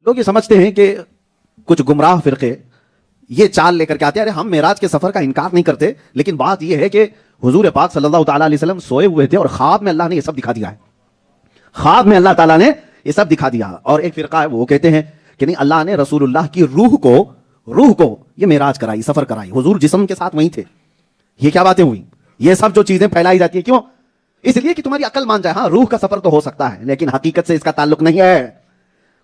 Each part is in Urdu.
لوگ یہ سمجھتے ہیں کہ کچھ گمراہ فرقے یہ چال لے کر کے آتے ہیں، ارے ہم معراج کے سفر کا انکار نہیں کرتے، لیکن بات یہ ہے کہ حضور پاک صلی اللہ تعالیٰ علیہ وسلم سوئے ہوئے تھے اور خواب میں اللہ نے یہ سب دکھا دیا ہے، خواب میں اللہ تعالیٰ نے یہ سب دکھا دیا۔ اور ایک فرقہ ہے وہ کہتے ہیں کہ نہیں، اللہ نے رسول اللہ کی روح کو یہ معراج کرائی، سفر کرائی، حضور جسم کے ساتھ وہیں تھے۔ یہ کیا باتیں ہوئی؟ یہ سب جو چیزیں پھیلائی جاتی ہیں، کیوں؟ اس لیے کہ تمہاری عقل مان جائے، ہاں روح کا سفر تو ہو سکتا ہے لیکن حقیقت سے اس کا تعلق نہیں ہے۔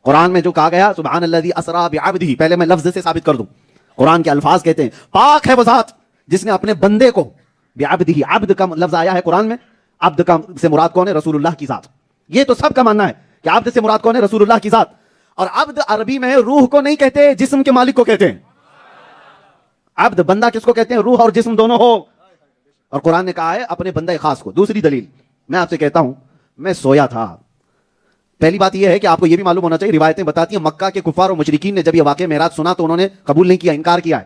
قرآن میں جو کہا گیا سبحان الذی اسری بعبدہ، پہلے میں لفظ سے ثابت کر دوں، قرآن کے الفاظ کہتے ہیں پاک ہے وہ ذات جس نے اپنے بندے کو، بعبدہ، عبد کا لفظ آیا ہے قرآن میں، عبد کا سے مراد کون ہے؟ رسول اللہ کی ذات۔ یہ تو سب کا ماننا ہے کہ عبد سے مراد کون ہے؟ رسول اللہ کی ذات۔ اور عبد عربی میں روح کو نہیں کہتے، جسم کے مالک کو کہتے ہیں۔ عبد بندہ کس کو کہتے ہیں؟ روح اور جسم دونوں ہو۔ اور قرآن نے کہا ہے اپنے بندہ خاص کو۔ دوسری دلیل میں آپ سے کہتا ہوں، میں سویا تھا۔ پہلی بات یہ ہے کہ آپ کو یہ بھی معلوم ہونا چاہیے، روایتیں بتاتی ہیں مکہ کے کفار و مشرکین نے جب یہ واقعہ معراج سنا تو انہوں نے قبول نہیں کیا، انکار کیا ہے،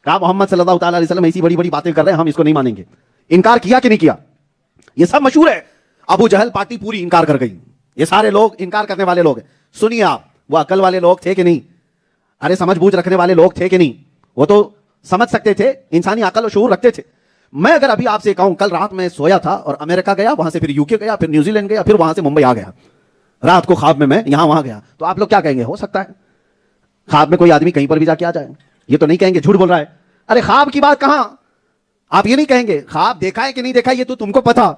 کہا محمد صلی اللہ تعالیٰ علیہ وسلم ایسی بڑی بڑی باتیں کر رہے ہیں، ہم اس کو نہیں مانیں گے۔ انکار کیا کہ نہیں کیا؟ یہ سب مشہور ہے۔ ابو جہل پارٹی پوری انکار کر گئی، یہ سارے لوگ انکار کرنے والے لوگ ہیں۔ سنیے آپ، وہ عقل والے لوگ تھے کہ نہیں؟ ارے سمجھ بوجھ رکھنے والے لوگ تھے کہ نہیں؟ وہ تو سمجھ سکتے تھے، انسانی عقل و شعور رکھتے تھے۔ میں اگر ابھی آپ سے کہوں کل رات میں سویا تھا اور امریکہ گیا، وہاں سے پھر یو کے گیا، پھر نیوزی لینڈ گیا، پھر وہاں سے ممبئی آ گیا، رات کو خواب میں یہاں وہاں گیا، تو آپ لوگ کیا کہیں گے؟ ہو سکتا ہے خواب میں کوئی آدمی کہیں پر بھی جا کے آ جائے، یہ تو نہیں کہیں گے جھوٹ بول رہا ہے۔ ارے خواب کی بات کہاں، آپ یہ نہیں کہیں گے خواب دیکھا ہے کہ نہیں دیکھا یہ تو تم کو پتا،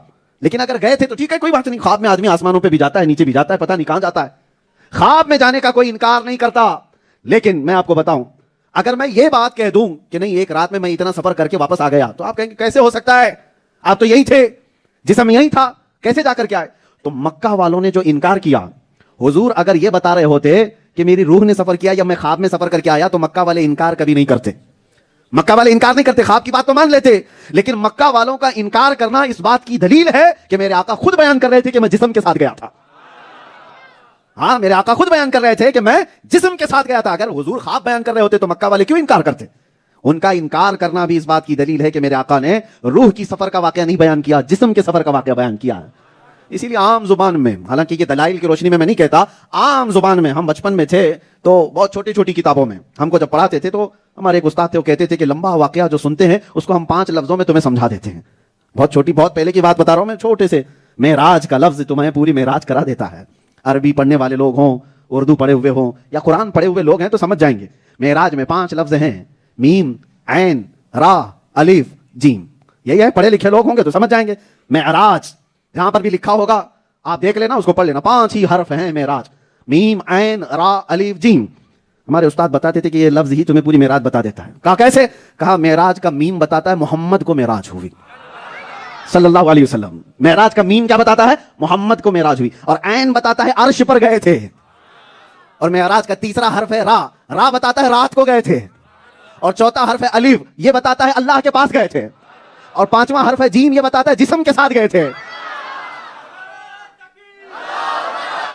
لیکن اگر گئے تھے تو ٹھیک ہے کوئی بات نہیں، خواب میں آدمی آسمانوں پہ بھی جاتا ہے، نیچے بھی جاتا ہے، پتہ نہیں کہاں جاتا ہے، خواب میں جانے کا کوئی انکار نہیں کرتا۔ لیکن میں آپ کو بتاؤں، اگر میں یہ بات کہہ دوں کہ نہیں ایک رات میں اتنا سفر کر کے واپس آ گیا، تو آپ کہیں گے کیسے ہو سکتا ہے، آپ تو یہی تھے، جسم یہی تھا، کیسے جا کر کے آئے؟ تو مکہ والوں نے جو انکار کیا، حضور اگر یہ بتا رہے ہوتے کہ میری روح نے سفر کیا یا میں خواب میں سفر کر کے آیا، تو مکہ والے انکار کبھی نہیں کرتے، مکہ والے انکار نہیں کرتے، خواب کی بات تو مان لیتے۔ لیکن مکہ والوں کا انکار کرنا اس بات کی دلیل ہے کہ میرے آقا خود بیان کر رہے تھے کہ میں جسم کے ساتھ گیا تھا۔ ہاں میرے آقا خود بیان کر رہے تھے کہ میں جسم کے ساتھ گیا تھا۔ اگر حضور خواب بیان کر رہے ہوتے تو مکہ والے کیوں انکار کرتے؟ ان کا انکار کرنا بھی اس بات کی دلیل ہے کہ میرے آقا نے روح کی سفر کا واقعہ نہیں بیان کیا، جسم کے سفر کا واقعہ بیان کیا ہے۔ اسی لیے عام زبان میں، حالانکہ یہ دلائل کی روشنی میں نہیں کہتا، عام زبان میں، ہم بچپن میں تھے تو بہت چھوٹی چھوٹی کتابوں میں ہم کو جب پڑھاتے تھے تو ہمارے ایک استاد تھے، وہ کہتے تھے کہ لمبا واقعہ جو سنتے ہیں اس کو ہم 5 لفظوں میں تمہیں سمجھا دیتے ہیں۔ بہت چھوٹی، بہت پہلے کی بات بتا رہا ہوں میں، چھوٹے سے معراج کا لفظ تمہیں پوری معراج کرا دیتا ہے۔ عربی پڑھنے والے لوگ ہوں، اردو پڑھے ہوئے ہوں یا قرآن پڑھے ہوئے لوگ ہیں تو سمجھ جائیں گے۔ معراج میں 5 لفظ ہیں، میم، عین، را، الف، جیم، یہی ہے، پڑھے لکھے لوگ ہوں گے تو سمجھ جائیں گے۔ معراج جہاں پر بھی لکھا ہوگا آپ دیکھ لینا، اس کو پڑھ لینا، 5 ہی حرف ہیں معراج، میم، عین، را، الف، جیم۔ ہمارے استاد بتاتے تھے کہ یہ لفظ ہی تمہیں پوری معراج بتا دیتا ہے۔ کہا کیسے؟ کہا معراج کا میم بتاتا ہے محمد کو معراج ہوئی صلی اللہ علیہ وسلم، معراج کا میم کیا بتاتا ہے؟ محمد کو معراج ہوئی، اور عین بتاتا ہے عرش پر گئے تھے، اور معراج کا تیسرا حرف ہے را، را بتاتا ہے رات کو گئے تھے، اور چوتھا حرف ہے الف، یہ بتاتا ہے اللہ کے پاس گئے تھے، اور 5واں حرف ہے جیم، یہ بتاتا ہے جسم کے ساتھ گئے تھے۔